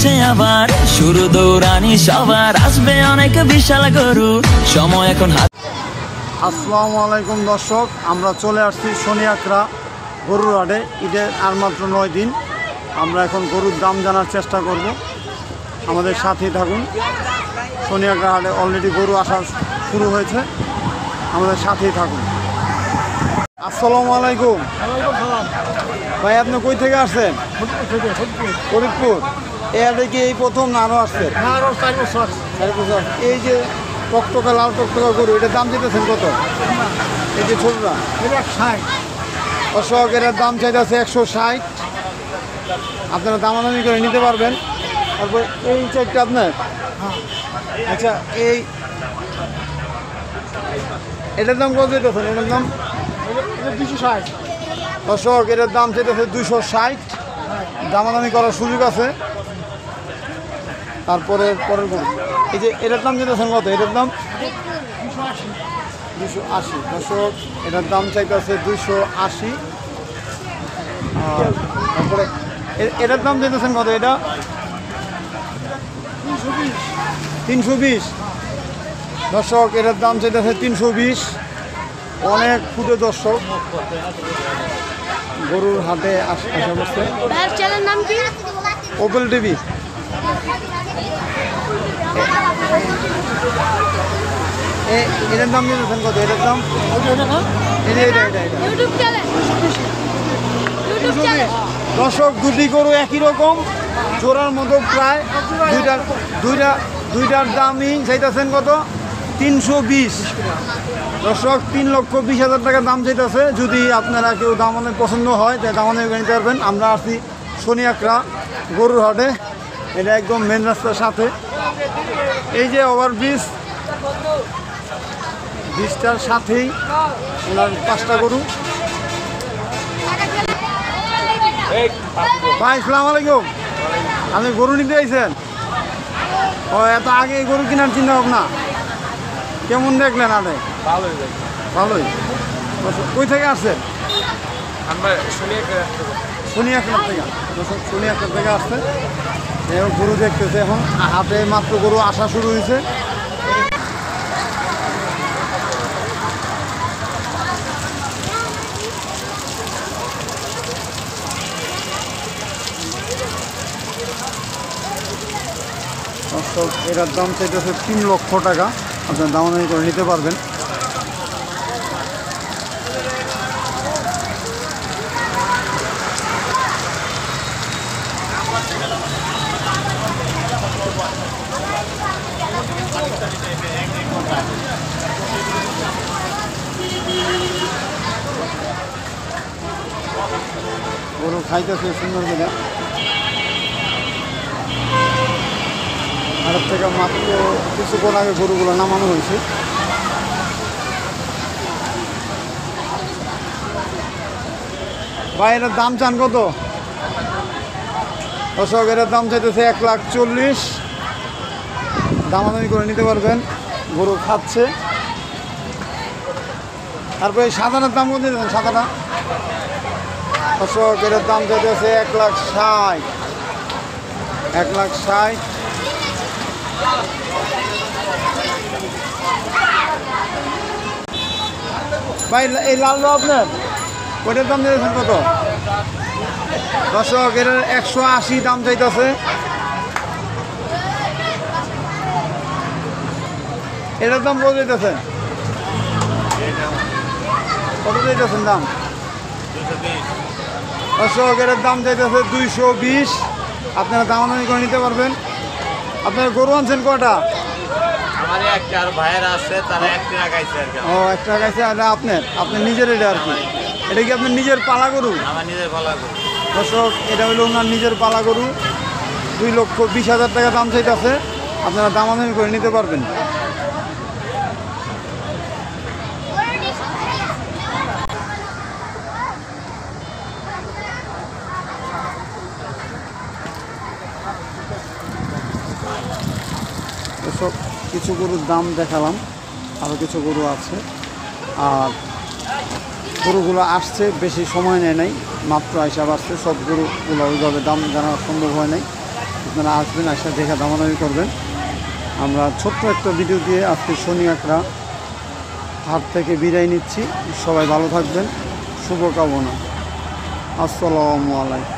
আসছে আবার, শুরু দৌড়ানি সবার, আসবে অনেক বিশাল গরু, সময় এখন হাত। আসসালামু আলাইকুম দর্শক, আমরা চলে আসছি শনিয়াকড়া গরুর হাটে। ঈদের আর মাত্র 9 দিন। আমরা এখন গরুর দাম জানার চেষ্টা করব, আমাদের সাথেই থাকুন। শনিয়াকড়া হাটে অলরেডি গরু আসা শুরু হয়েছে, আমাদের সাথেই থাকুন। আসসালামু আলাইকুম ভাই, আপনি কই থেকে আসছেন? ফরিদপুর। এই হাটে কি এই প্রথম না আরও আসছেন? এই যে টকটকা লাল টকটকা গরু, এটার দাম চাইতেছেন কত? এই যে ছোটরা 160। অশোক, এটার দাম চাইতেছে 160। আপনারা দামাদামি করে নিতে পারবেন। তারপর এই চারটা আপনার, আচ্ছা এই এটার দাম কত চাইতেছেন? এটার দাম 260। অশোক, এটার দাম চাইতেছে 260। দামাদামি করার সুযোগ আছে। তারপরে পরের গরু, এই যে এটার দাম চাইতেছেন কত? এটার দাম 280। দর্শক, এটার দাম চাইতেছে 280। আর তারপরে এটার দাম চাইতেছেন কত? এটা 320। দর্শক, এটার দাম চাইতেছে 320। অনেক ক্ষুদে দর্শক গরুর হাটে আসা বসছে। নাম কি? Opel TV. এটার দাম দিয়েছেন কত? এটার দাম দর্শক, দুটি গরু একই রকম, জোড়ার মতো প্রায়। দুইটার দামই চাইতেছেন কত? 320। দর্শক, 3,20,000 টাকা দাম চাইতেছে। যদি আপনারা কেউ দাম অনেক পছন্দ হয় তাই দাম অনেক নিতে পারবেন। আমরা আসছি শনিয়াকড়া গরুর হাটে, এটা একদম মেন রাস্তার সাথে। এই যে ওভারব্রিজ, ব্রিজটার সাথেই ওনার 5টা গরু। ভাই আসসালামু আলাইকুম, আপনি গরু নিতে আইছেন? ও, এত আগে গরু কেনার চিন্তা ভাবনা কেমন দেখলেন? আরে ভালোই। কই থেকে আসছেন? শনিয়াকড়া থেকে। শনিয়াকড়া থেকে আসছে, গরু দেখতেছে। এখন হাটে মাত্র গরু আসা শুরু হয়েছে। এটার দাম চাইতেছে 3 লক্ষ টাকা। আপনার দামাদামি করে নিতে পারবেন। গরু খাইতেছে সুন্দর করে। হাটের থেকে মাত্র কিছুক্ষণ আগে গরুগুলো নামানো হয়েছে। ভাই, এটার দাম চান কত? দর্শক, এটার দাম চাইতেছে 1,40,000। দামাদামি করে নিতে পারবেন। গরু খাচ্ছে। তারপরে এই সাদাটার দাম কত দিতেছেন? সাদাটা দর্শক, এটার দাম চাইতেছে 1,60,000। 1,60,000। ভাই, এই লালটা আপনার, ওইটার দাম দিয়েছেন কত? দর্শক, এটার 180 দাম চাইতেছে। এটার দাম কত চাইতেছেন? কত চাইতেছেন দাম? দর্শক, এটার দাম চাইতেছে 220। আপনারা দামাদামি করে নিতে পারবেন। আপনার গরু আনছেন কটা? ও, একটা গাইছে। আর আপনার নিজের এটা আর কি? এটা কি আপনার নিজের পালা গরু? দর্শক, এটা হলো ওনার নিজের পালা গরু। 2,20,000 টাকা দাম চাইতেছে। আপনারা দামাদামি করে নিতে পারবেন। দর্শক, কিছু গরুর দাম দেখালাম, আরও কিছু গরু আছে। আর গরুগুলো আসছে, বেশি সময় নেয় নাই, মাত্র আইসা আসছে। সব গরুগুলো ওইভাবে দাম জানা সম্ভব হয় নাই। আপনারা আসবেন, আসা দেখা দামাদামি করবেন। আমরা ছোট্ট একটা ভিডিও দিয়ে আজকে শনিয়াকড়া হাট থেকে বিদায় নিচ্ছি। সবাই ভালো থাকবেন, শুভকামনা। আসসালামু আলাইকুম।